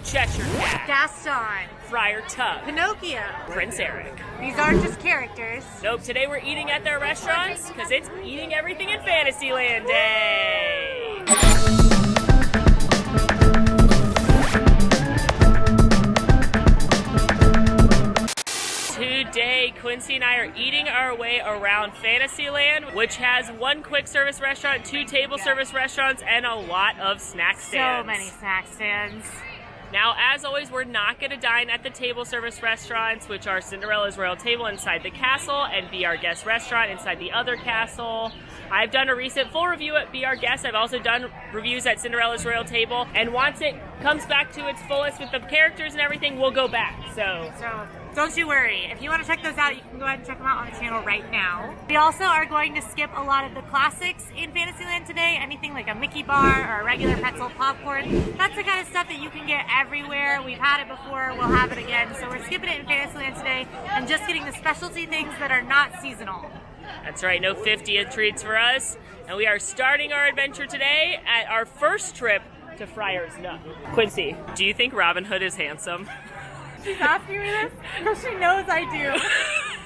Cheshire Cat, Gaston, Friar Tub, Pinocchio. Prince Eric. These aren't just characters. Nope, today we're eating at their restaurants because it's Eating Everything in Fantasyland Day. Today, Quincy and I are eating our way around Fantasyland, which has one quick service restaurant, 2 table service restaurants, and a lot of snack stands. So many snack stands. Now, as always, we're not going to dine at the table service restaurants, which are Cinderella's Royal Table inside the castle and Be Our Guest restaurant inside the other castle. I've done a recent full review at Be Our Guest. I've also done reviews at Cinderella's Royal Table. And once it comes back to its fullest with the characters and everything, we'll go back. So don't you worry. If you want to check those out, you can go ahead and check them out on the channel right now. We also are going to skip a lot of the classics in Fantasyland today. Anything like a Mickey bar or a regular pretzel popcorn. That's the kind of stuff that you can get everywhere. We've had it before. We'll have it again. So we're skipping it in Fantasyland today and just getting the specialty things that are not seasonal. That's right, no 50th treats for us. And we are starting our adventure today at our first trip to Friar's Nook. Quincy, do you think Robin Hood is handsome? She's asking me this because she knows I do.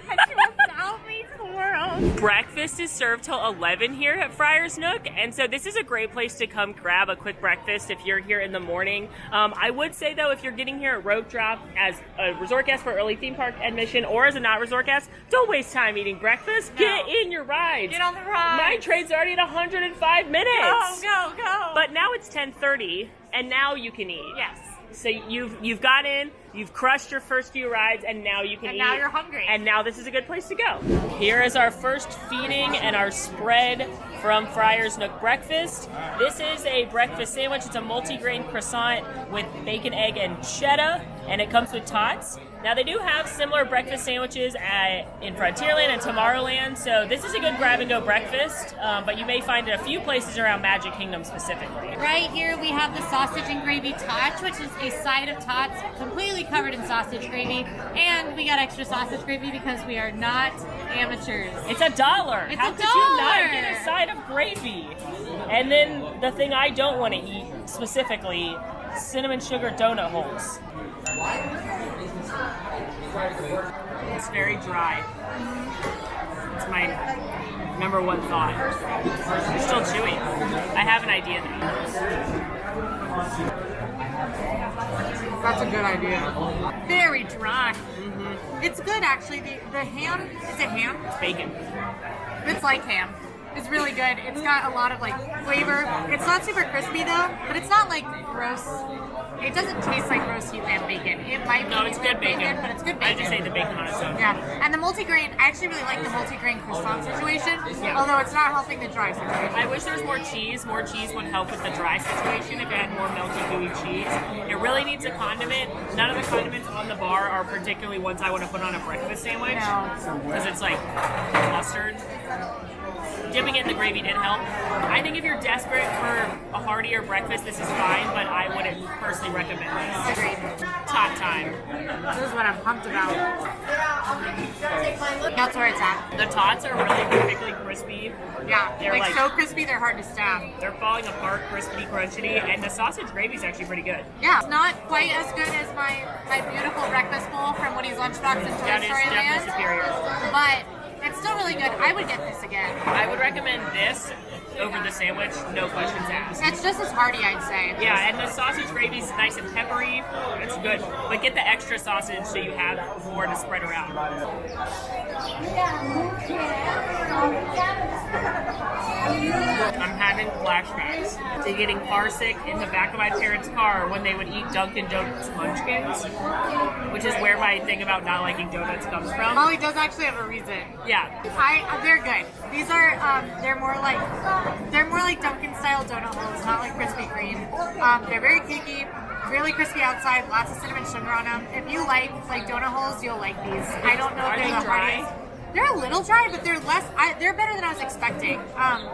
And she wants to out me to the world. Breakfast is served till 11 here at Friar's Nook, and so this is a great place to come grab a quick breakfast if you're here in the morning. I would say, though, if you're getting here at Rope Drop as a resort guest for early theme park admission or as a not resort guest, don't waste time eating breakfast. No. Get in your rides. Get on the ride. My train's already at 105 minutes. Go. But now it's 10:30, and now you can eat. Yes. So you've got in, you've crushed your first few rides, and now you can eat. And now you're hungry. And now this is a good place to go. Here is our first feeding and our spread from Friar's Nook Breakfast. This is a breakfast sandwich. It's a multi-grain croissant with bacon, egg, and cheddar, and it comes with tots. Now, they do have similar breakfast sandwiches in Frontierland and Tomorrowland, so this is a good grab-and-go breakfast, but you may find it a few places around Magic Kingdom specifically. Right here we have the sausage and gravy tots, which is a side of tots completely covered in sausage gravy, and we got extra sausage gravy because we are not amateurs. It's $1. How could you not get a side of gravy? And then the thing I don't want to eat specifically, cinnamon sugar donut holes. It's very dry. It's my number one thought. They're still chewy. I have an idea though. That's a good idea. Very dry. Mm-hmm. It's good actually. The ham, is it ham? It's bacon. It's like ham. It's really good. It's got a lot of like flavor. It's not super crispy though, but it's not like gross. It doesn't taste like roasty lamb bacon. It might be. No, it's good bacon. But it's good bacon. I just ate the bacon on its own. Yeah, and the multigrain, I actually really like the multigrain croissant situation, although it's not helping the dry situation. I wish there was more cheese. More cheese would help with the dry situation if it had more milky, gooey cheese. It really needs a condiment. None of the condiments on the bar are particularly ones I want to put on a breakfast sandwich. Because it's like mustard. Dipping it in the gravy did help. I think if you're desperate for a heartier breakfast, this is fine, but I wouldn't personally recommend this. Agreed. Tot time. This is what I'm pumped about. That's where it's at. The tots are really perfectly crispy. Yeah, They're like so crispy they're hard to stab. They're falling apart, crispy, crunchy, and the sausage gravy is actually pretty good. Yeah, it's not quite as good as my beautiful breakfast bowl from Woody's Lunchbox in Toy Story That is definitely Land, superior. but it's still really good. I would get this again. I would recommend this over the sandwich, no questions asked. It's just as hearty, I'd say. Yeah, and the sausage gravy is nice and peppery. It's good. But get the extra sausage so you have more to spread around. I'm having flashbacks to getting car sick in the back of my parents' car when they would eat Dunkin' Donuts munchkins, which is where my thing about not liking donuts comes from. Molly does actually have a reason. Yeah. They're good. These are, they're more like Dunkin' style donut holes, not like Krispy Kreme. They're very cakey, really crispy outside, lots of cinnamon sugar on them. If you like donut holes, you'll like these. I don't know if they're the hardest. They're a little dry, but they're less. They're better than I was expecting.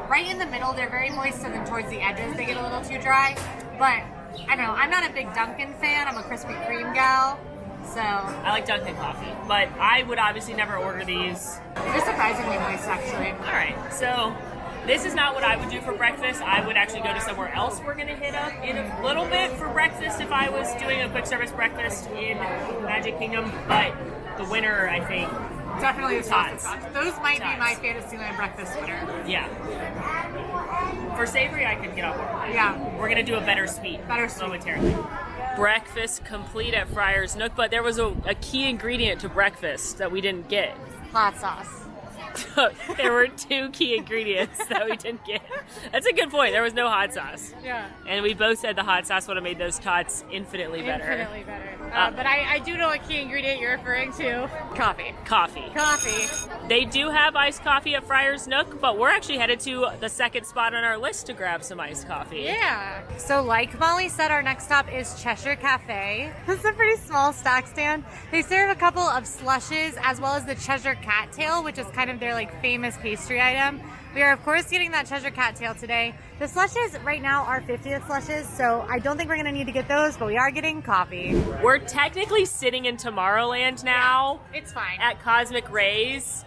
Right in the middle, they're very moist, and then towards the edges, they get a little too dry. But I don't know. I'm not a big Dunkin' fan. I'm a Krispy Kreme gal. So I like Dunkin' coffee, but I would obviously never order these. They're surprisingly moist, actually. All right, so This is not what I would do for breakfast. I would actually go to somewhere else we're going to hit up in a little bit for breakfast if I was doing a quick service breakfast in Magic Kingdom. But the winner, I think, Definitely the Tots. sausage tots. Those might be Tots. my Fantasyland breakfast winner. yeah. For savory, I could get on board. Yeah. We're going to do a better sweet. Better sweet. Momentarily. Breakfast complete at Friar's Nook, but there was a key ingredient to breakfast that we didn't get. Hot sauce. There were 2 key ingredients that we didn't get. That's a good point. There was no hot sauce. Yeah. And we both said the hot sauce would have made those tots infinitely better. Infinitely better. But I do know what key ingredient you're referring to. Coffee. Coffee. Coffee. They do have iced coffee at Friar's Nook, but we're actually headed to the second spot on our list to grab some iced coffee. Yeah. So like Molly said, our next stop is Cheshire Cafe. This is a pretty small snack stand. They serve a couple of slushes as well as the Cheshire Cat tail, which is kind of their like famous pastry item. We are of course getting that Cheshire Cat tail today. The slushes right now are 50th slushes, so I don't think we're gonna need to get those, but we are getting coffee. We're technically sitting in Tomorrowland now It's fine. at Cosmic Rays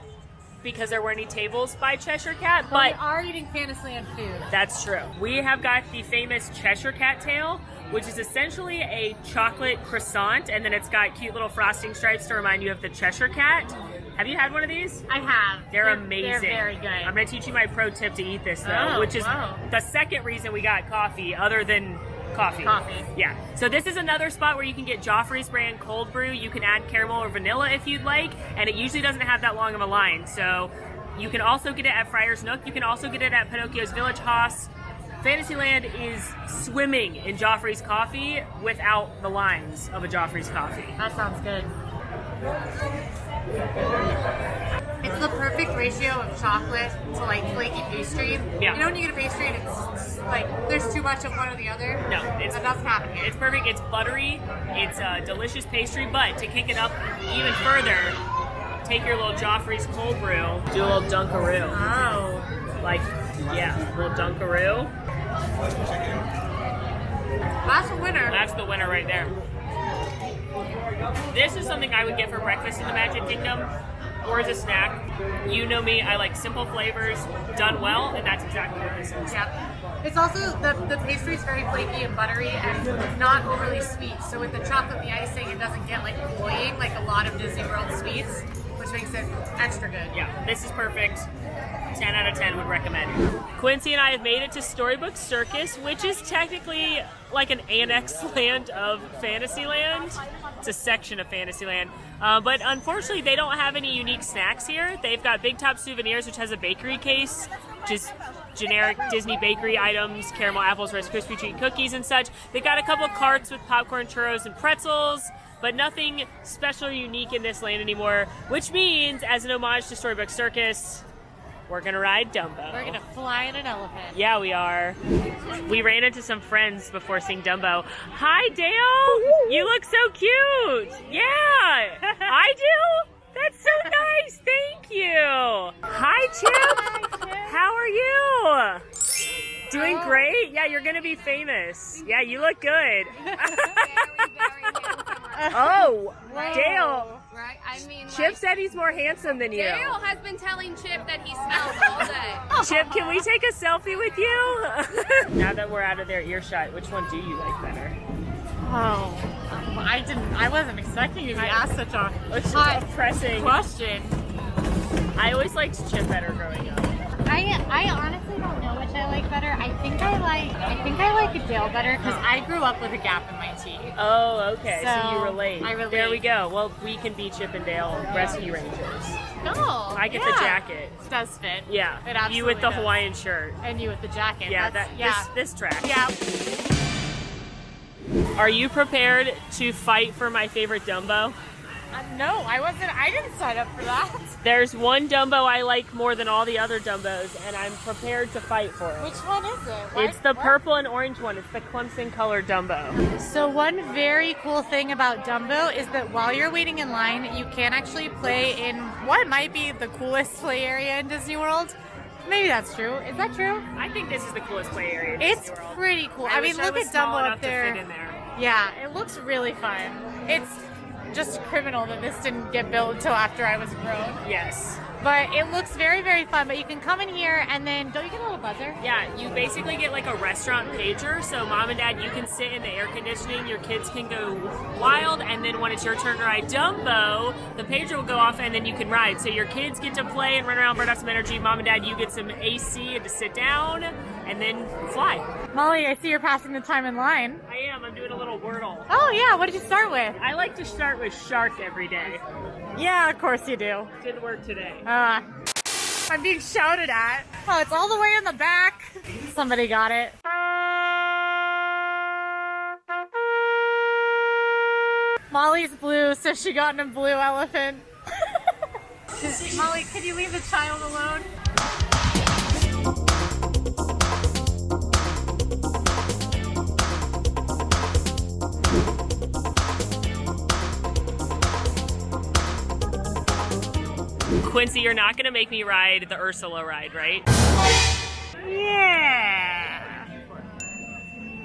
because there weren't any tables by Cheshire Cat, But we but are eating Fantasyland food. that's true. We have got the famous Cheshire Cat tail, which is essentially a chocolate croissant, and then it's got cute little frosting stripes to remind you of the Cheshire Cat. Have you had one of these? I have. They're amazing. They're very good. I'm going to teach you my pro tip to eat this, though, Oh, which is wow. the second reason we got coffee, other than coffee. Coffee. Yeah. So this is another spot where you can get Joffrey's brand cold brew. You can add caramel or vanilla if you'd like, and it usually doesn't have that long of a line. So you can also get it at Friar's Nook. You can also get it at Pinocchio's Village Haus. Fantasyland is swimming in Joffrey's coffee without the lines of a Joffrey's coffee. That sounds good. It's the perfect ratio of chocolate to like flaky pastry. Yeah. You know when you get a pastry and it's like there's too much of one or the other? No, that doesn't happen here. It's perfect. It's buttery. It's a delicious pastry, but to kick it up even further, take your little Joffrey's cold brew, do a little Dunkaroo. Oh. Like, yeah, a little Dunkaroo. That's a winner. That's the winner right there. This is something I would get for breakfast in the Magic Kingdom or as a snack. You know me, I like simple flavors done well, and that's exactly what this is. Yeah. It's also, the pastry is very flaky and buttery and not overly sweet. So with the chocolate and the icing, it doesn't get like cloying like a lot of Disney World sweets, which makes it extra good. Yeah, this is perfect. 10 out of 10 would recommend. Quincy and I have made it to Storybook Circus, which is technically like an annex land of Fantasyland. It's a section of Fantasyland. But unfortunately, they don't have any unique snacks here. They've got Big Top Souvenirs, which has a bakery case, just generic Disney bakery items, caramel apples, Rice Krispie treat cookies and such. They've got a couple carts with popcorn, churros, and pretzels, but nothing special or unique in this land anymore, which means, as an homage to Storybook Circus, we're gonna ride Dumbo. We're gonna fly in an elephant. Yeah, we are. We ran into some friends before seeing Dumbo. Hi, Dale! You look so cute! Yeah! I do? That's so nice! Thank you! Hi, Chip! How are you? Doing great? Yeah, you're gonna be famous. Yeah, you look good. Oh, Dale! Right? I mean, Chip said he's more handsome than you. Dale has been telling Chip that he smells all day. Chip, can we take a selfie with you? Now that we're out of their earshot, which one do you like better? Oh, I wasn't expecting you to ask such a Hot pressing question. I always liked Chip better growing up. I honestly don't know which I like better. I think I like Dale better because I grew up with a gap in my teeth. Oh, okay. So So, you relate. I relate. There we go. Well, we can be Chip and Dale Rescue Rangers. No, I get the jacket. It does fit. Yeah. It absolutely you with the does. Hawaiian shirt. And you with the jacket. Yeah. That's, This track. Yeah. Are you prepared to fight for my favorite Dumbo? No, I wasn't. I didn't sign up for that. There's one Dumbo I like more than all the other Dumbos, and I'm prepared to fight for it. Which one is it? It's the purple and orange one. It's the Clemson colored Dumbo. So one very cool thing about Dumbo is that while you're waiting in line, you can actually play in what might be the coolest play area in Disney World. Maybe that's true. Is that true? I think this is the coolest play area in It's Disney World. pretty cool. I mean, wish look was at small Dumbo enough up there. to fit in there. Yeah, it looks really fun. It's just criminal that this didn't get built until after I was grown. Yes. But it looks very, very fun. But you can come in here and then, don't you get a little buzzer? Yeah, you basically get like a restaurant pager. So mom and dad, you can sit in the air conditioning. Your kids can go wild. And then when it's your turn to ride Dumbo, the pager will go off and then you can ride. So your kids get to play and run around, burn off some energy. Mom and dad, you get some AC and to sit down and then fly. Molly, I see you're passing the time in line. I am. I'm doing a little Wordle. Oh yeah, what did you start with? I like to start with shark every day. Yeah, of course you do. Didn't work today. I'm being shouted at. Oh, it's all the way in the back. Somebody got it. Molly's blue, so she got in a blue elephant. Molly, could you leave the child alone? Quincy, you're not going to make me ride the Ursula ride, right? Yeah.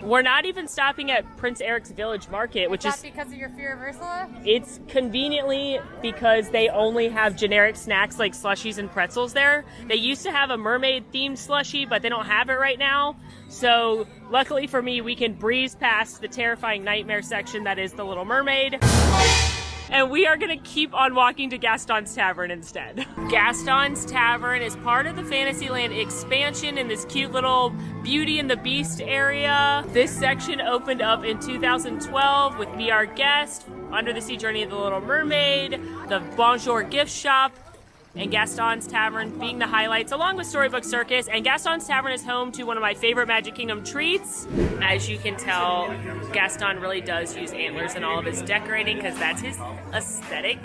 We're not even stopping at Prince Eric's Village Market, which is... Is that because of your fear of Ursula? It's conveniently because they only have generic snacks like slushies and pretzels there. They used to have a mermaid-themed slushie, but they don't have it right now. So luckily for me, we can breeze past the terrifying nightmare section that is the Little Mermaid. And we are going to keep on walking to Gaston's Tavern instead. Gaston's Tavern is part of the Fantasyland expansion in this cute little Beauty and the Beast area. This section opened up in 2012 with Be Our Guest, Under the Sea Journey of the Little Mermaid, the Bonjour gift shop, and Gaston's Tavern being the highlights, along with Storybook Circus. And Gaston's Tavern is home to one of my favorite Magic Kingdom treats. As you can tell, Gaston really does use antlers in all of his decorating because that's his aesthetic.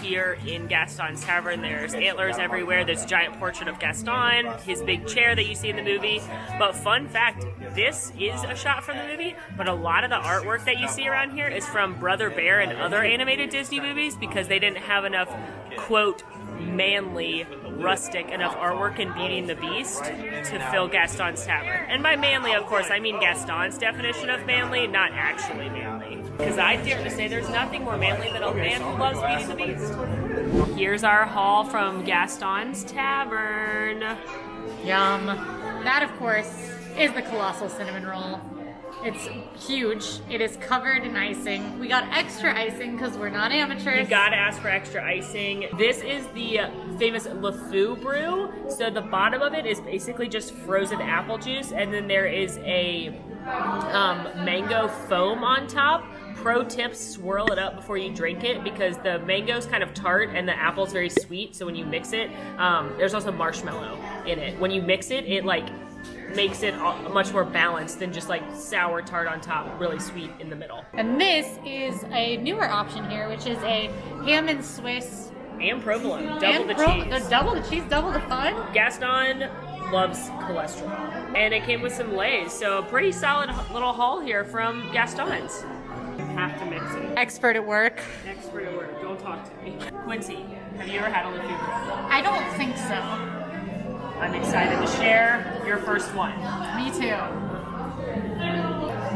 Here in Gaston's Tavern, there's antlers everywhere. There's a giant portrait of Gaston, his big chair that you see in the movie. But fun fact, this is a shot from the movie, but a lot of the artwork that you see around here is from Brother Bear and other animated Disney movies because they didn't have enough, quote, manly, rustic enough artwork in Beauty and the Beast to fill Gaston's Tavern. And by manly, of course, I mean Gaston's definition of manly, not actually manly. Because I dare to say there's nothing more manly than a man who loves Beauty and the Beast. Here's our haul from Gaston's Tavern. Yum. That, of course, is the colossal cinnamon roll. It's huge. It is covered in icing. We got extra icing because we're not amateurs. You gotta ask for extra icing. This is the famous LeFou brew. So the bottom of it is basically just frozen apple juice, and then there is a mango foam on top. Pro tip, swirl it up before you drink it because the mango's kind of tart and the apple's very sweet. So when you mix it, there's also marshmallow in it. When you mix it, it like makes it much more balanced than just like sour tart on top, really sweet in the middle. And this is a newer option here, which is a ham and Swiss. And provolone, double the cheese. Double the cheese, double the fun. Gaston loves cholesterol. And it came with some Lay's, so a pretty solid little haul here from Gaston's. Have to mix it. Expert at work. Expert at work, don't talk to me. Quincy, have you ever had a LeFou brew? I don't think so. I'm excited to share your first one. Me too.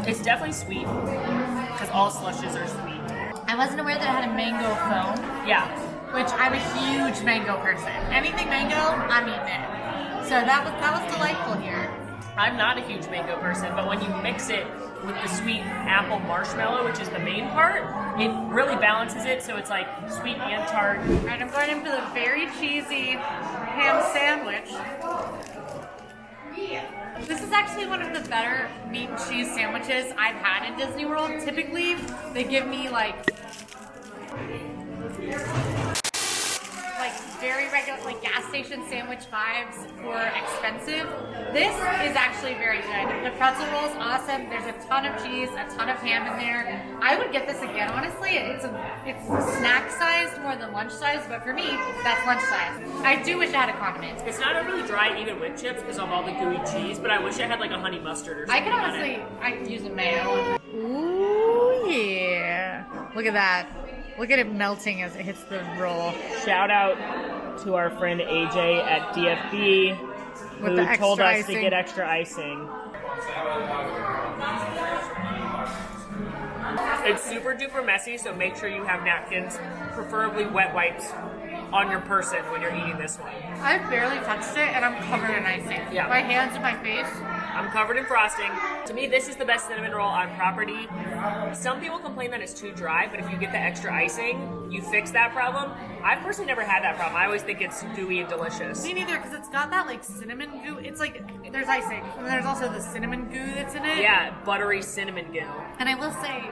It's definitely sweet, because all slushes are sweet. I wasn't aware that it had a mango foam. Yeah. Which I'm a huge mango person. Anything mango, I'm eating it. So that was delightful here. I'm not a huge mango person, but when you mix it with the sweet apple marshmallow, which is the main part, it really balances it, so it's like sweet and tart. All right, I'm going in for the very cheesy ham sandwich. This is actually one of the better meat and cheese sandwiches I've had in Disney World. Typically, they give me like very regular, like gas station sandwich vibes for expensive. This is actually very good. The pretzel roll is awesome. There's a ton of cheese, a ton of ham in there. I would get this again, honestly. It's snack sized more than lunch sized, but for me, that's lunch sized. I do wish it had a condiment. It's not overly dry even with chips because of all the gooey cheese, but I wish it had like a honey mustard or something. I could use a mayo. Ooh, yeah. Look at that. Look at it melting as it hits the roll. Shout out to our friend AJ at DFB who told us to get extra icing. It's super duper messy, so make sure you have napkins, preferably wet wipes, on your person when you're eating this one. I've barely touched it, and I'm covered in icing. Yeah. My hands and my face. I'm covered in frosting. To me, this is the best cinnamon roll on property. Some people complain that it's too dry, but if you get the extra icing, you fix that problem. I've personally never had that problem. I always think it's gooey and delicious. Me neither, because it's got that like cinnamon goo. It's like there's icing, and there's also the cinnamon goo that's in it. Yeah, buttery cinnamon goo. And I will say,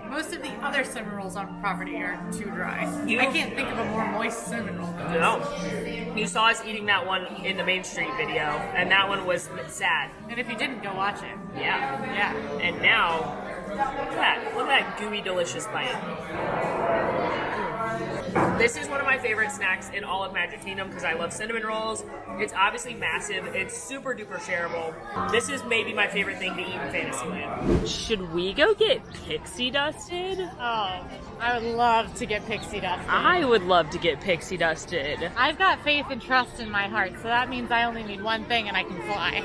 most of the other cinnamon rolls on property are too dry. You- I can't think of a more moist cinnamon roll than this. No. You saw us eating that one in the Main Street video, and that one was sad. And if you didn't, go watch it. Yeah. Yeah. And now, look at that. Look at that gooey, delicious bite. This is one of my favorite snacks in all of Magic Kingdom because I love cinnamon rolls. It's obviously massive. It's super duper shareable. This is maybe my favorite thing to eat in Fantasyland. Should we go get pixie dusted? Oh, I would love to get pixie dusted. I would love to get pixie dusted. I've got faith and trust in my heart, so that means I only need one thing and I can fly.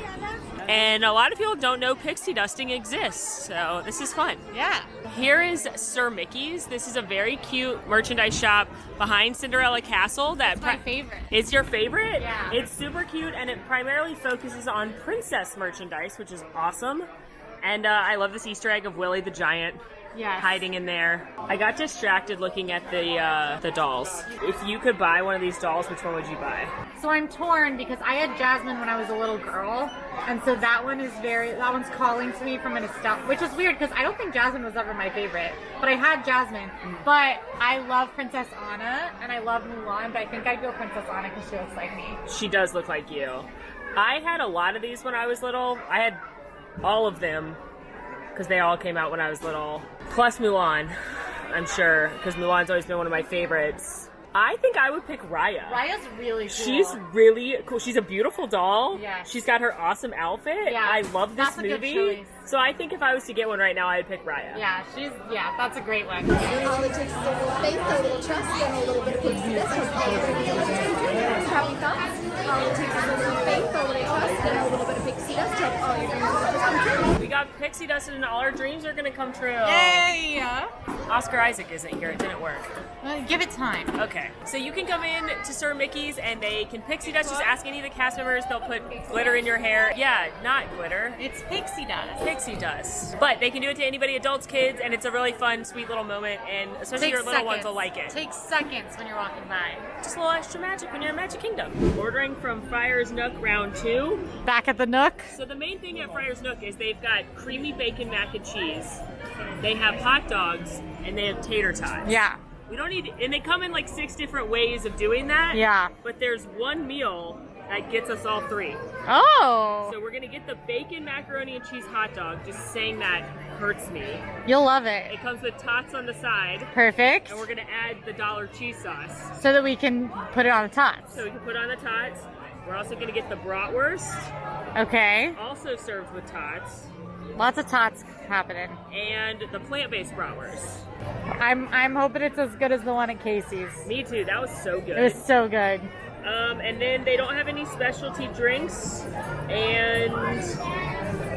And a lot of people don't know pixie dusting exists, so this is fun. Yeah. Here is Sir Mickey's. This is a very cute merchandise shop behind Cinderella Castle. That's my favorite. It's your favorite? Yeah. It's super cute, and it primarily focuses on princess merchandise, which is awesome. And I love this Easter egg of Willie the Giant. Yes. Hiding in there. I got distracted looking at the dolls. If you could buy one of these dolls, which one would you buy? So I'm torn because I had Jasmine when I was a little girl, and so that one's calling to me from an nostalgia, which is weird because I don't think Jasmine was ever my favorite, but I had Jasmine. But I love Princess Anna and I love Mulan, but I think I'd go Princess Anna because she looks like me. She does look like you. I had a lot of these when I was little. I had all of them because they all came out when I was little. Plus Mulan, I'm sure, because Mulan's always been one of my favorites. I think I would pick Raya. Raya's really cool. She's really cool. She's a beautiful doll. Yeah. She's got her awesome outfit. Yeah. I love this That's a good movie. choice. So I think if I was to get one right now, I'd pick Raya. Yeah, that's a great one. All it takes is a little faith, a little trust, and a little bit of pixie dust. Happy thoughts? All it takes is a little faith, a little trust, and a little bit of pixie dust to help all your dreams come true. We got pixie dusted and all our dreams are going to come true. Yay! Oscar Isaac isn't here. It didn't work. Give it time. Okay, so you can come in to Sir Mickey's and they can pixie dust. Just ask any of the cast members. They'll put glitter in your hair. Yeah, not glitter. It's pixie dust. Pixie dust. But they can do it to anybody, adults, kids, and it's a really fun, sweet little moment, and especially your little ones will like it. Takes seconds when you're walking by. Just a little extra magic when you're in Magic Kingdom. Ordering from Friar's Nook round 2. Back at the Nook. So the main thing at Friar's Nook is they've got creamy bacon mac and cheese. They have hot dogs, and they have tater tots. Yeah. We don't need, and they come in like 6 different ways of doing that. Yeah. But there's one meal that gets us all 3. Oh. So we're gonna get the bacon macaroni and cheese hot dog. Just saying that hurts me. You'll love it. It comes with tots on the side. Perfect. And we're gonna add the dollar cheese sauce. So that we can put it on the tots. So we can put on the tots. We're also gonna get the bratwurst, Okay. also served with tots, Lots of tots happening. and the plant-based bratwurst. I'm hoping it's as good as the one at Casey's. Me too. That was so good. It was so good. And then they don't have any specialty drinks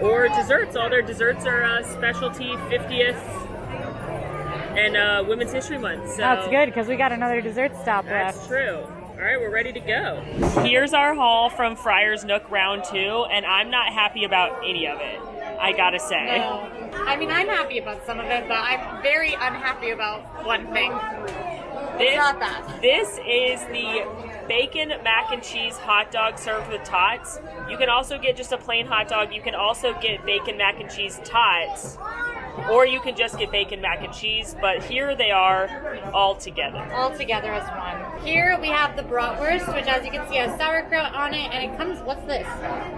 or desserts. All their desserts are specialty 50th and Women's History Month. So That's good because we got another dessert stop That's left. true. All right, we're ready to go. Here's our haul from Friar's Nook round 2, and I'm not happy about any of it, I gotta say. No. I mean, I'm happy about some of it, but I'm very unhappy about one thing. Not that. This is the bacon mac and cheese hot dog served with tots. You can also get just a plain hot dog. You can also get bacon mac and cheese tots. Or you can just get bacon mac and cheese, but here they are all together. All together as one. Here we have the bratwurst, which as you can see has sauerkraut on it, and it comes, what's this?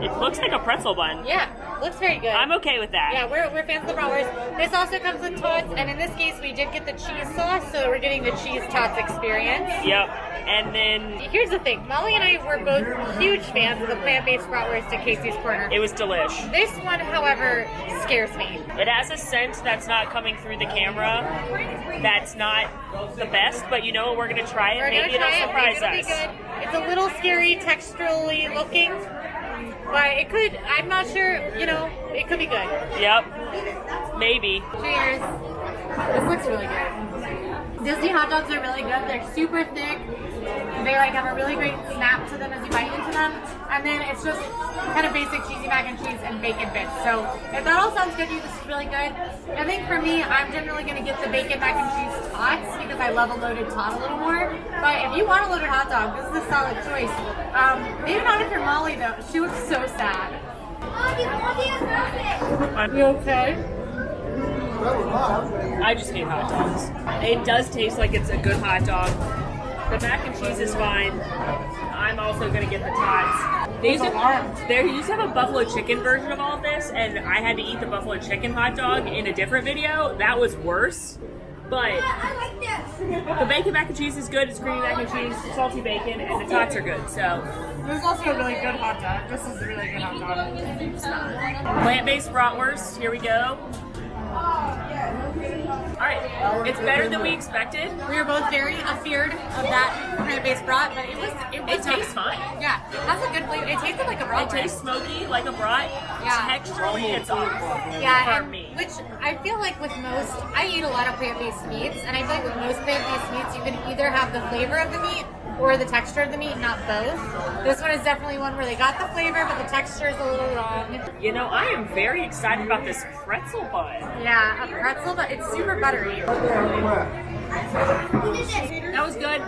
It looks like a pretzel bun. Yeah, looks very good. I'm okay with that. Yeah, we're fans of the bratwurst. This also comes with tots, and in this case we did get the cheese sauce, so we're getting the cheese tots experience. Yep. And then Here's the thing, Molly and I were both huge fans of the plant-based bratwurst at Casey's Corner. it was delish. This one, however, scares me. It has a scent that's not coming through the camera. That's not the best, but you know what? We're going to try it. We're Maybe gonna try it'll it. Maybe surprise it'll be us. good. It's a little scary, texturally looking, but it could. I'm not sure. You know, it could be good. Yep. Maybe. Cheers. This looks really good. Disney hot dogs are really good. They're super thick. They like have a really great snap to them as you bite into them. And then it's just kind of basic cheesy mac and cheese and bacon bits. So if that all sounds good to you, this is really good. I think for me, I'm generally going to get the bacon mac and cheese tots because I love a loaded tot a little more. But if you want a loaded hot dog, this is a solid choice. Maybe not if you're Molly though. She looks so sad. You okay? I just hate hot dogs. It does taste like it's a good hot dog. The mac and cheese is fine. I'm also gonna get the tots. They used to have a buffalo chicken version of all of this, and I had to eat the buffalo chicken hot dog in a different video. That was worse. But the bacon mac and cheese is good. It's creamy mac and cheese, salty bacon, and the tots are good. So this is also a really good hot dog. This is a really good hot dog. plant-based bratwurst. Here we go. Alright, it's better than we expected. We were both very afeared of that plant-based brat, but it tastes fine. Yeah, it has a good flavor. It tasted like a brat. It tastes smoky, like a brat. Yeah. Texturally, it's awful. Yeah, for me. Which I feel like with most, I eat a lot of plant-based meats, and I feel like with most plant-based meats, you can either have the flavor of the meat or the texture of the meat, not both. This one is definitely one where they got the flavor, but the texture is a little wrong. You know, I am very excited about this pretzel bun. Yeah, a pretzel, but it's super buttery. That was good.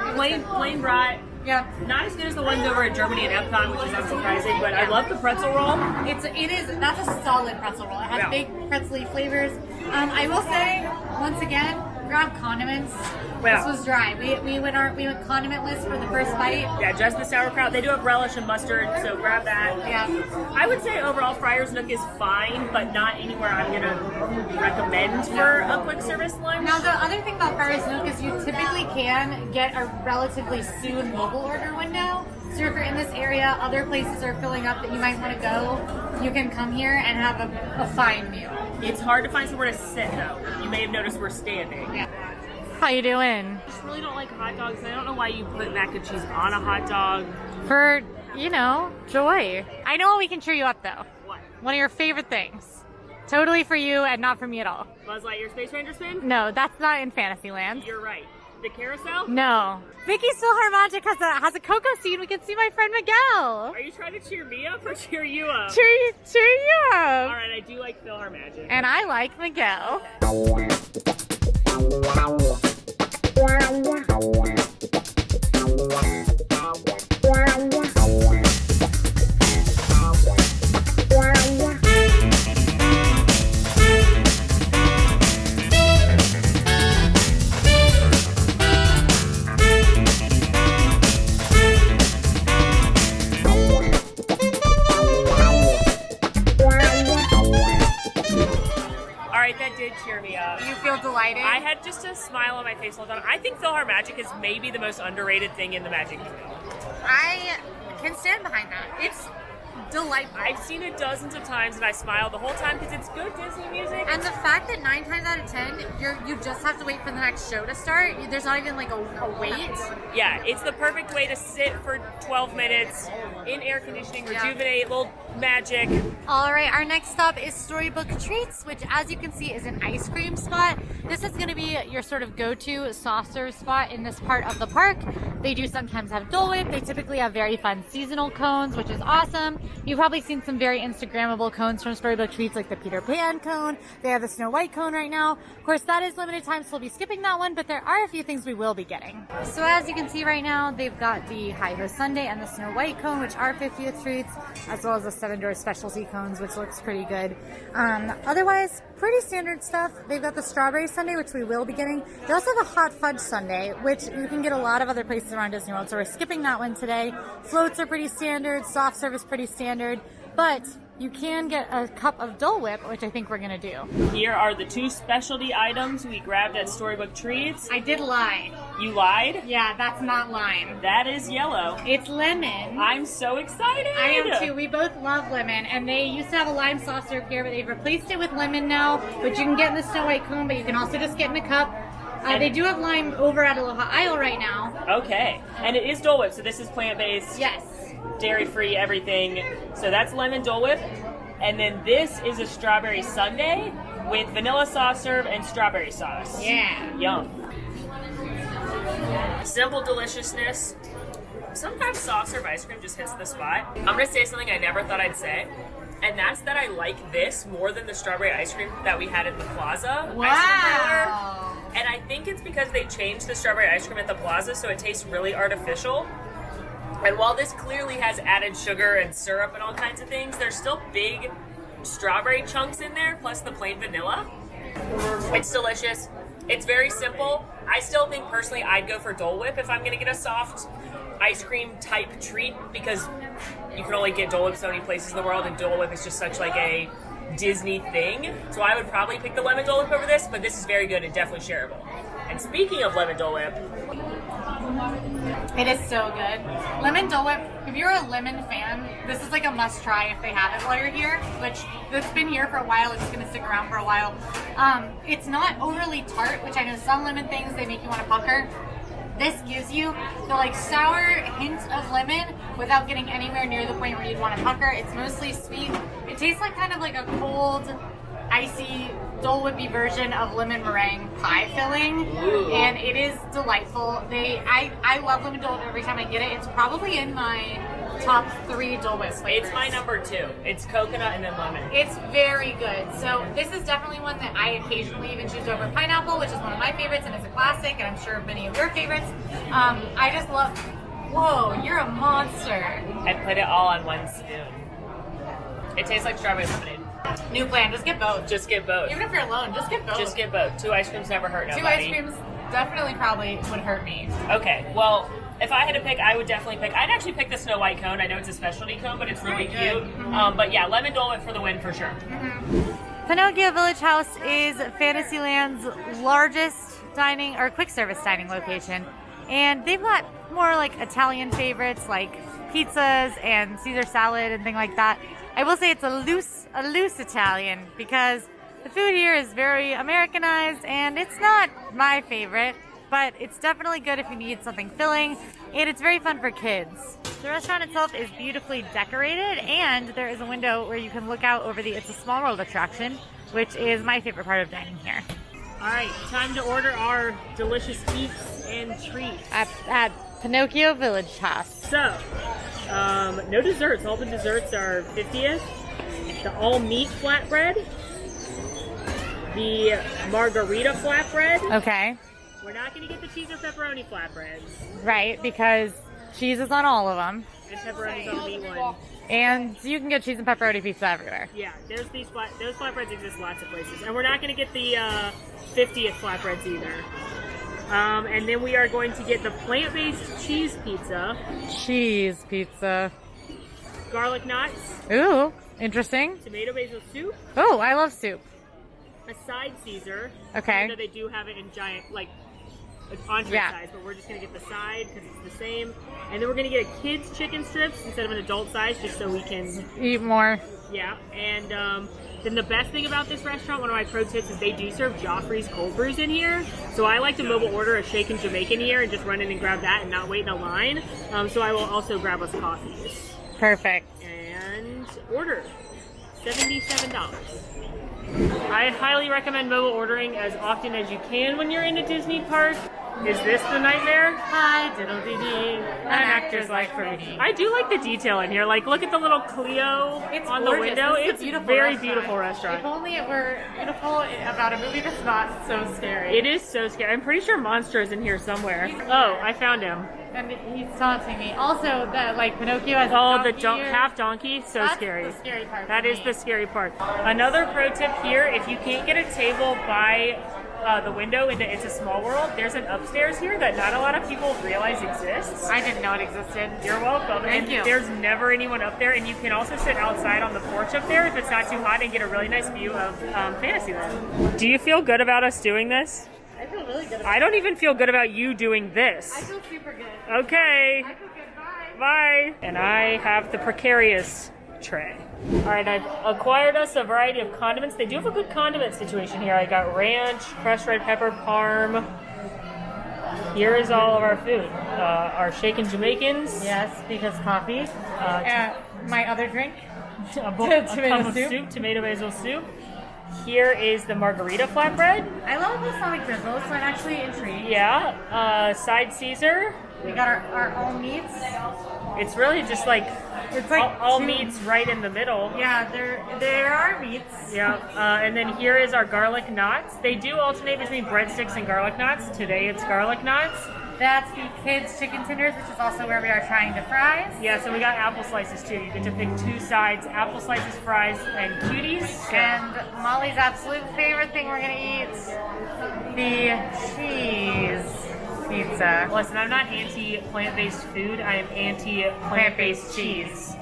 Plain brat. Yeah. Not as good as the ones over at Germany and Epcot, which is unsurprising, but I love the pretzel roll. That's a solid pretzel roll. It has big pretzel-y flavors. I will say, once again, grab condiments. Wow. This was dry. We went condimentless for the first bite. Yeah, just the sauerkraut. They do have relish and mustard, so grab that. Yeah. I would say overall Friar's Nook is fine, but not anywhere I'm going to recommend for a quick service lunch. Now, the other thing about Friar's Nook is you typically can get a relatively soon mobile order window. So if you're in this area, other places are filling up that you might want to go, you can come here and have a fine meal. It's hard to find somewhere to sit, though. You may have noticed we're standing. Yeah. How you doing? I just really don't like hot dogs. I don't know why you put mac and cheese on a hot dog. For, joy. I know we can cheer you up, though. What? One of your favorite things. Totally for you and not for me at all. Buzz Lightyear Space Ranger spin? No, that's not in Fantasyland. You're right. The carousel? No. Vicky's PhilharMagic has a cocoa scene. We can see my friend Miguel. Are you trying to cheer me up or cheer you up? Cheer you up. All right, I do like PhilharMagic. And I like Miguel. That did cheer me up. You feel delighted? I had just a smile on my face all the time. I think PhilharMagic is maybe the most underrated thing in the Magic Kingdom. I can stand behind that. It's delightful. I've seen it dozens of times and I smile the whole time because it's good Disney music. And the fact that 9 times out of 10, you just have to wait for the next show to start. There's not even like a wait. Yeah, it's the perfect way to sit for 12 minutes in air conditioning, rejuvenate, little magic. All right, our next stop is Storybook Treats, which as you can see is an ice cream spot. This is going to be your sort of go-to soft serve spot in this part of the park. They do sometimes have Dole Whip. They typically have very fun seasonal cones, which is awesome. You've probably seen some very Instagrammable cones from Storybook Treats, like the Peter Pan cone. They have the Snow White cone right now. Of course, that is limited time, so we'll be skipping that one, but there are a few things we will be getting. So as you can see right now, they've got the Hi-Ho Sundae and the Snow White cone, which are 50th treats, as well as the 7-door specialty cones, which looks pretty good. Otherwise, pretty standard stuff. They've got the Strawberry Sundae, which we will be getting. They also have a Hot Fudge Sundae, which you can get a lot of other places around Disney World, so we're skipping that one today. Floats are pretty standard, soft serve is pretty standard, but you can get a cup of Dole Whip, which I think we're going to do. Here are the 2 specialty items we grabbed at Storybook Treats. I did lie. You lied? Yeah, that's not lime. That is yellow. It's lemon. I'm so excited. I am too. We both love lemon, and they used to have a lime soft serve here, but they've replaced it with lemon now, which you can get in the Snow White cone, but you can also just get in a cup. They do have lime over at Aloha Isle right now. Okay. And it is Dole Whip, so this is plant-based. Yes. Dairy-free, everything. So that's lemon Dole Whip. And then this is a strawberry sundae with vanilla soft serve and strawberry sauce. Yeah. Yum. Simple deliciousness. sometimes soft serve ice cream just hits the spot. I'm gonna say something I never thought I'd say, and that's that I like this more than the strawberry ice cream that we had at the Plaza ice cream parlor. And I think it's because they changed the strawberry ice cream at the Plaza, so it tastes really artificial. And while this clearly has added sugar and syrup and all kinds of things, there's still big strawberry chunks in there, plus the plain vanilla. It's delicious. It's very simple. I still think personally I'd go for Dole Whip if I'm gonna get a soft ice cream type treat, because you can only get Dole Whip so many places in the world, and Dole Whip is just such like a Disney thing. So I would probably pick the lemon Dole Whip over this, but this is very good and definitely shareable. And speaking of lemon Dole Whip, it is so good. Lemon Dole Whip, if you're a lemon fan, this is like a must try if they have it while you're here, which it's been here for a while, it's gonna stick around for a while. It's not overly tart, which I know some lemon things, they make you want to pucker. This gives you the like sour hint of lemon without getting anywhere near the point where you'd want to pucker. It's mostly sweet. It tastes like kind of like a cold, icy, Dole Whippy version of lemon meringue pie filling. Ooh. And it is delightful. I love lemon Dole Whip every time I get it. It's probably in my top 3 Dole Whip flavors. it's my number 2. It's coconut and then lemon. It's very good. So this is definitely one that I occasionally even choose over pineapple, which is one of my favorites and is a classic, and I'm sure many of your favorites. I just love, whoa, you're a monster. I put it all on one spoon. It tastes like strawberry lemonade. New plan, just get both. Just get both. Even if you're alone, just get both. Just get both. 2 ice creams never hurt nobody. 2 ice creams definitely probably would hurt me. Okay, well, if I had to pick, I would definitely pick, I'd actually pick the Snow White cone. I know it's a specialty cone, but it's really Very cute. good. Mm-hmm. But yeah, lemon Dole Whip for the win for sure. Pinocchio Village Haus is Fantasyland's largest dining or quick service dining location, and they've got more like Italian favorites like pizzas and Caesar salad and things like that. I will say it's a loose Italian because the food here is very Americanized, and it's not my favorite, but it's definitely good if you need something filling, and it's very fun for kids. The restaurant itself is beautifully decorated, and there is a window where you can look out over the It's a Small World attraction, which is my favorite part of dining here. All right, time to order our delicious eats and treats. At Pinocchio Village Haus. So, no desserts. All the desserts are 50th. The all-meat flatbread. The margarita flatbread. Okay. We're not going to get the cheese or pepperoni flatbreads. Right, because cheese is on all of them. And pepperoni's on the meat one. And you can get cheese and pepperoni pizza everywhere. Yeah, those flatbreads exist lots of places. And we're not going to get the 50th flatbreads either. And then we are going to get the plant-based cheese pizza. Cheese pizza. Garlic knots. Ooh, interesting. Tomato basil soup. Oh, I love soup. A side Caesar. Okay. Even though they do have it in giant, like, entree size, but we're just going to get the side because it's the same. And then we're going to get a kid's chicken strips instead of an adult size, just so we can eat more. Yeah, and then the best thing about this restaurant, one of my pro tips, is they do serve Joffrey's cold brews in here. So I like to mobile order a shaken Jamaican here and just run in and grab that and not wait in a line. So I will also grab us coffees. Perfect. And order $77. I highly recommend mobile ordering as often as you can when you're in a Disney park. Is this the nightmare? Hi, diddle-dee-dee. An actor's like fruity. I do like the detail in here. Like, look at the little Clio on the window. It's a very beautiful restaurant. If only it were beautiful about a movie that's not so scary. It is so scary. I'm pretty sure Monster is in here somewhere. Oh, I found him. And he's taunting me. Also, the Pinocchio has half donkey, so That's scary. the scary part. That is the scary part. Another pro tip here: if you can't get a table by the window into It's a Small World, there's an upstairs here that not a lot of people realize exists. I didn't know it existed. You're welcome. Thank you. There's never anyone up there, and you can also sit outside on the porch up there if it's not too hot and get a really nice view of Fantasyland. Do you feel good about us doing this? I feel really good. I don't even feel good about you doing this. I feel super good. Okay. I feel good. Bye. Bye. And I have the precarious tray. All right, I've acquired us a variety of condiments. They do have a good condiment situation here. I got ranch, crushed red pepper, parm. Here is all of our food. Our shaken Jamaicans. Yes, because coffee. My other drink. A cup of soup, tomato basil soup. Here is the margarita flatbread. I love balsamic drizzle, so I'm actually intrigued. Yeah. Side Caesar. We got our all meats. It's really just like It's like all two- meats right in the middle. Yeah, there are meats. Yeah. And then here is our garlic knots. They do alternate between breadsticks and garlic knots. Today it's garlic knots. That's the kids' chicken tenders, which is also where we are trying to fries. Yeah, so we got apple slices too. You get to pick two sides, apple slices, fries, and cuties. And Molly's absolute favorite thing we're gonna eat, the cheese pizza. Listen, I'm not anti-plant-based food. I am anti-plant-based cheese.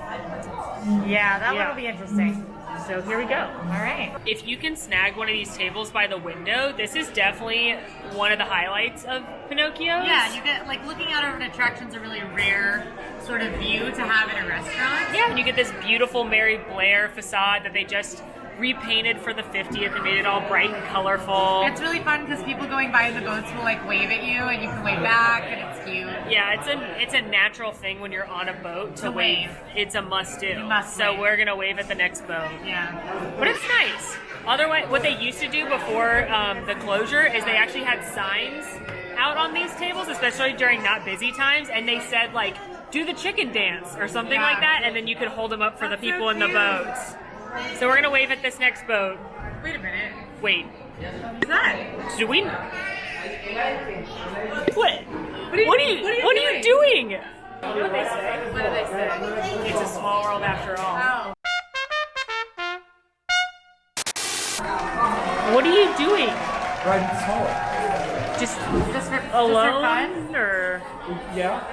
Yeah, that Yeah. one will be interesting. So here we go. All right. If you can snag one of these tables by the window, this is definitely one of the highlights of Pinocchio's. Yeah, you get like looking out over an attraction's a really rare sort of view to have in a restaurant. Yeah, and you get this beautiful Mary Blair facade that they just repainted for the 50th and made it all bright and colorful. It's really fun because people going by in the boats will like wave at you and you can wave back and it's cute. Yeah, it's a natural thing when you're on a boat to wave. It's a must do. You must so wave. we're gonna wave at the next boat. Yeah. But it's nice. Otherwise, what they used to do before the closure is they actually had signs out on these tables, especially during not busy times, and they said like, do the chicken dance or something Yeah. like that, and then you could hold them up for That's the people so in the cute. boats. So we're gonna wave at this next boat. Wait a minute. Wait, What's that? do we? What? What are you doing? You know what they say? What do they say? It's a small world after all. Oh. What are you doing? Riding smaller. Just Just for alone fun? or? Yeah.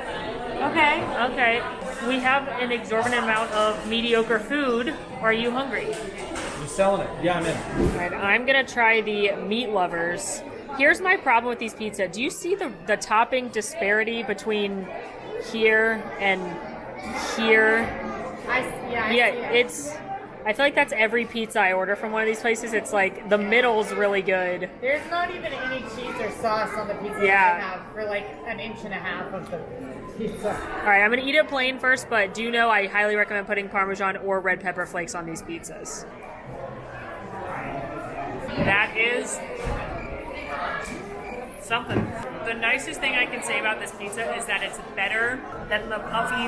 Okay. Okay. We have an exorbitant amount of mediocre food. Are you hungry? You're selling it. Yeah, I'm in. Alright, I'm gonna try the meat lovers. Here's my problem with these pizza. Do you see the topping disparity between here and here? I see it. I feel like that's every pizza I order from one of these places. It's like the middle's really good. There's not even any cheese or sauce on the pizza Yeah. that I have for like an inch and a half of the pizza. Alright, I'm gonna eat it plain first, but do know I highly recommend putting Parmesan or red pepper flakes on these pizzas. That is something. The nicest thing I can say about this pizza is that it's better than the puffy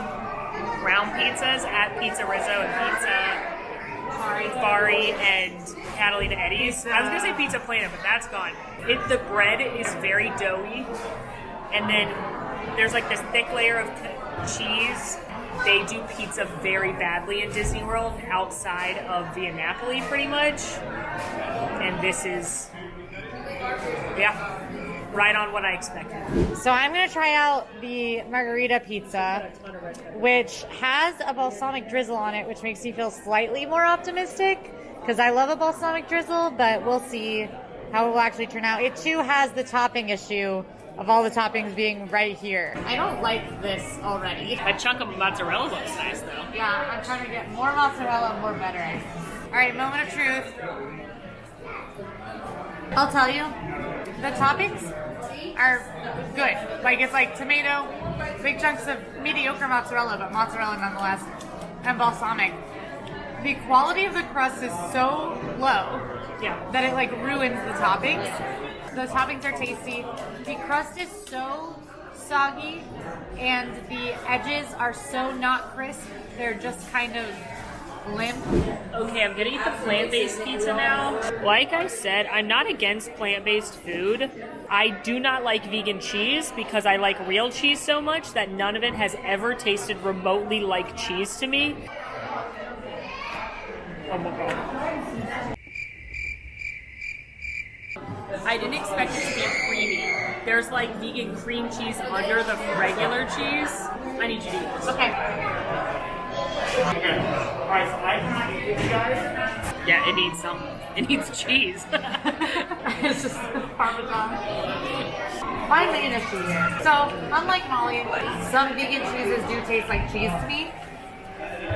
round pizzas at Pizza Rizzo and Pizza Fari and Catalina Eddie's. I was gonna say Pizza Plana, but that's gone. The bread is very doughy, and then there's like this thick layer of cheese. They do pizza very badly in Disney World outside of Via Napoli, pretty much. And this is, yeah, right on what I expected. So I'm going to try out the margarita pizza, which has a balsamic drizzle on it, which makes me feel slightly more optimistic because I love a balsamic drizzle, but we'll see how it will actually turn out. It too has the topping issue of all the toppings being right here. I don't like this already. That chunk of mozzarella looks nice, though. Yeah, I'm trying to get more mozzarella, more butter. All right, moment of truth. I'll tell you, the toppings are good. Like, it's like tomato, big chunks of mediocre mozzarella, but mozzarella nonetheless, and balsamic. The quality of the crust is so low that it like ruins the toppings. The toppings are tasty. The crust is so soggy, and the edges are so not crisp. They're just kind of limp. Okay, I'm gonna eat the plant-based pizza now. Like I said, I'm not against plant-based food. I do not like vegan cheese because I like real cheese so much that none of it has ever tasted remotely like cheese to me. Oh my god. I didn't expect it to be creamy. There's like vegan cream cheese under the regular cheese. I need you to eat this. Okay. Okay. Alright, so I cannot eat this, guys. Yeah, it needs something. It needs cheese. It's just Parmesan. Find the issue here. So, unlike Molly, some vegan cheeses do taste like cheese to me.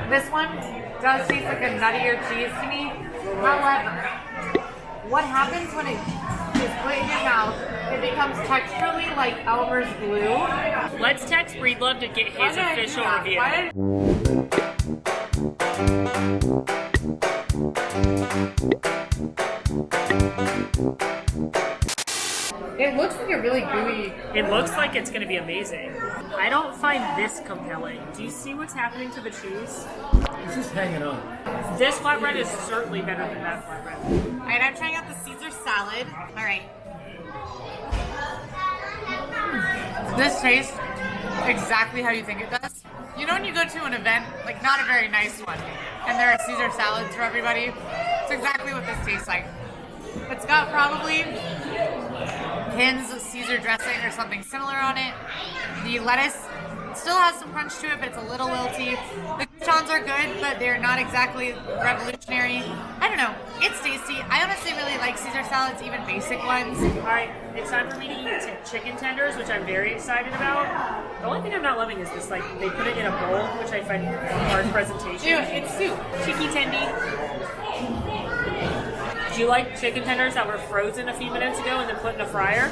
This one does taste like a nuttier cheese to me. However, what happens when it is put in your mouth, it becomes texturally like Elmer's glue. Let's text Breedlove to get his official review. It looks like a really gooey. It looks like it's going to be amazing. I don't find this compelling. Do you see what's happening to the cheese? It's just hanging on. This flatbread is certainly better than that flatbread. All right, I'm trying out the Caesar salad. All right. This tastes exactly how you think it does. You know when you go to an event, like not a very nice one, and there are Caesar salads for everybody? It's exactly what this tastes like. It's got probably Ken's Caesar dressing or something similar on it. The lettuce still has some crunch to it, but it's a little wilty. The croutons are good, but they're not exactly revolutionary. I don't know. It's tasty. I honestly really like Caesar salads, even basic ones. All right, it's time for me to eat chicken tenders, which I'm very excited about. The only thing I'm not loving is this, like, they put it in a bowl, which I find hard presentation. Ew, it's soup. Chicky tendy. Do you like chicken tenders that were frozen a few minutes ago and then put in a fryer?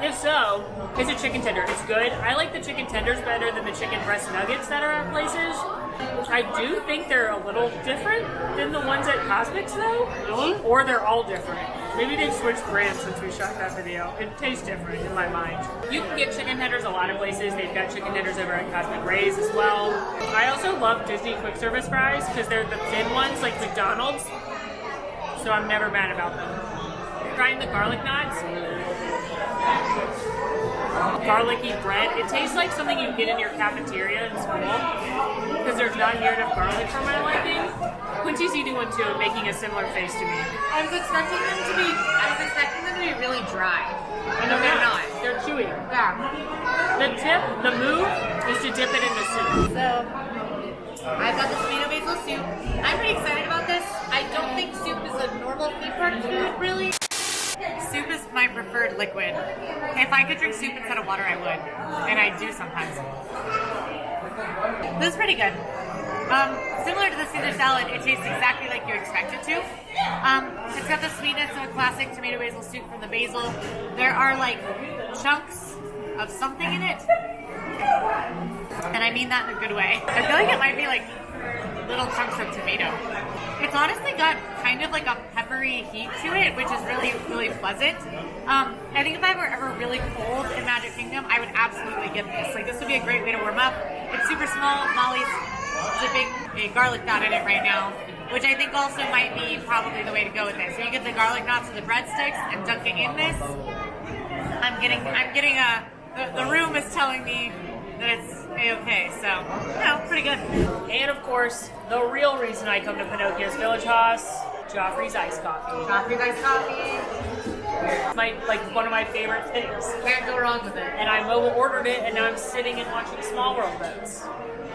If so, it's a chicken tender. It's good. I like the chicken tenders better than the chicken breast nuggets that are at places. I do think they're a little different than the ones at Cosmic's though. Really? Or they're all different. Maybe they've switched brands since we shot that video. It tastes different in my mind. You can get chicken tenders a lot of places. They've got chicken tenders over at Cosmic Ray's as well. I also love Disney quick service fries because they're the thin ones like McDonald's. So I'm never mad about them. Trying the garlic knots. Garlicky bread. It tastes like something you get in your cafeteria in school because there's not near enough garlic for my liking. Quincy's eating one too and making a similar face to me. I was expecting them to be really dry. And they're not. They're chewy. Yeah. The move is to dip it in the soup. So, I've got the tomato basil soup. I'm pretty excited about this. I don't think soup is a normal theme park food, really. Soup is my preferred liquid. If I could drink soup instead of water, I would. And I do sometimes. This is pretty good. Similar to the Caesar salad, it tastes exactly like you expect it to. It's got the sweetness of a classic tomato basil soup from the basil. There are like chunks of something in it. And I mean that in a good way. I feel like it might be like little chunks of tomato. It's honestly got kind of like a peppery heat to it, which is really, really pleasant. I think if I were ever really cold in Magic Kingdom, I would absolutely get this. Like, this would be a great way to warm up. It's super small. Molly's dipping a garlic knot in it right now, which I think also might be probably the way to go with this. So you get the garlic knots of the breadsticks and dunk it in this. I'm getting the room is telling me that it's a-okay, so, you know, pretty good. And of course, the real reason I come to Pinocchio's Village Haus, Joffrey's iced coffee. Joffrey's iced coffee. It's one of my favorite things. Can't go wrong with it. And I mobile ordered it, and now I'm sitting and watching Small World boats.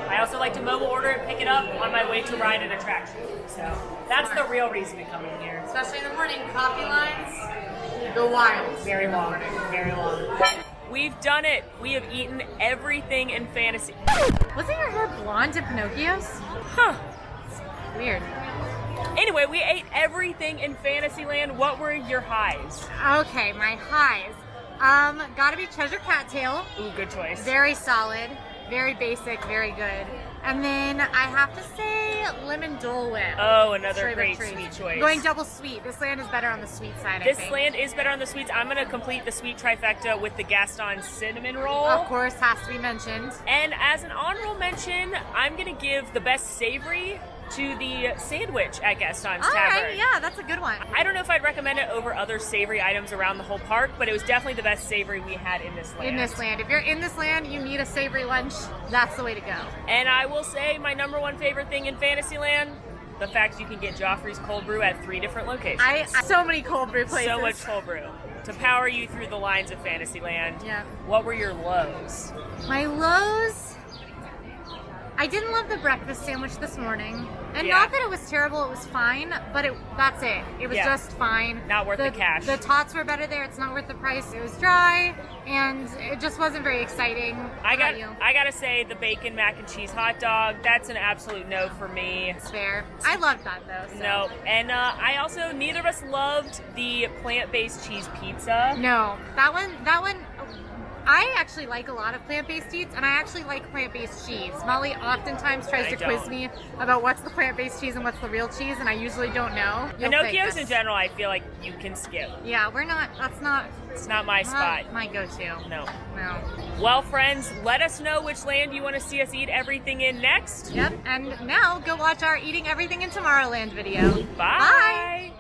I also like to mobile order it, pick it up on my way to ride an attraction. So that's the real reason to come in here. Especially in the morning, coffee lines go wild. Very long, very long. We've done it. We have eaten everything in fantasy. Wasn't your hair blonde at Pinocchio's? Huh. Weird. Anyway, we ate everything in Fantasyland. What were your highs? Okay, my highs. Gotta be Cheshire Cat tail. Ooh, good choice. Very solid, very basic, very good. And then I have to say lemon Dole Whip. Oh, another Storybook great Treats. sweet choice. Going double sweet. This land is better on the sweet side, I This think. land is better on the sweets. I'm gonna complete the sweet trifecta with the Gaston cinnamon roll. Of course, has to be mentioned. And as an honorable mention, I'm gonna give the best savory to the sandwich at Gaston's All Tavern. right, yeah, that's a good one. I don't know if I'd recommend it over other savory items around the whole park, but it was definitely the best savory we had in this land. In this land. If you're in this land, you need a savory lunch. That's the way to go. And I will say my number one favorite thing in Fantasyland, the fact you can get Joffrey's cold brew at 3 different locations. So many cold brew places. So much cold brew to power you through the lines of Fantasyland. Yeah. What were your lows? My lows, I didn't love the breakfast sandwich this morning. And Yeah. not that it was terrible, it was fine, but that's it. It was Yeah. just fine. Not worth the cash. The tots were better there, it's not worth the price. It was dry, and it just wasn't very exciting. How about you? I gotta say the bacon mac and cheese hot dog, that's an absolute no for me. It's fair. I loved that though. So. No, and I also, neither of us loved the plant-based cheese pizza. No, that one, I actually like a lot of plant-based eats, and I actually like plant-based cheese. Molly oftentimes tries to quiz me about what's the plant-based cheese and what's the real cheese, and I usually don't know. Pinocchio's in general, I feel like you can skip. Yeah, we're not. That's not. It's not my spot. My go-to. No. No. Well, friends, let us know which land you want to see us eat everything in next. Yep. And now go watch our Eating Everything in Tomorrowland video. Bye.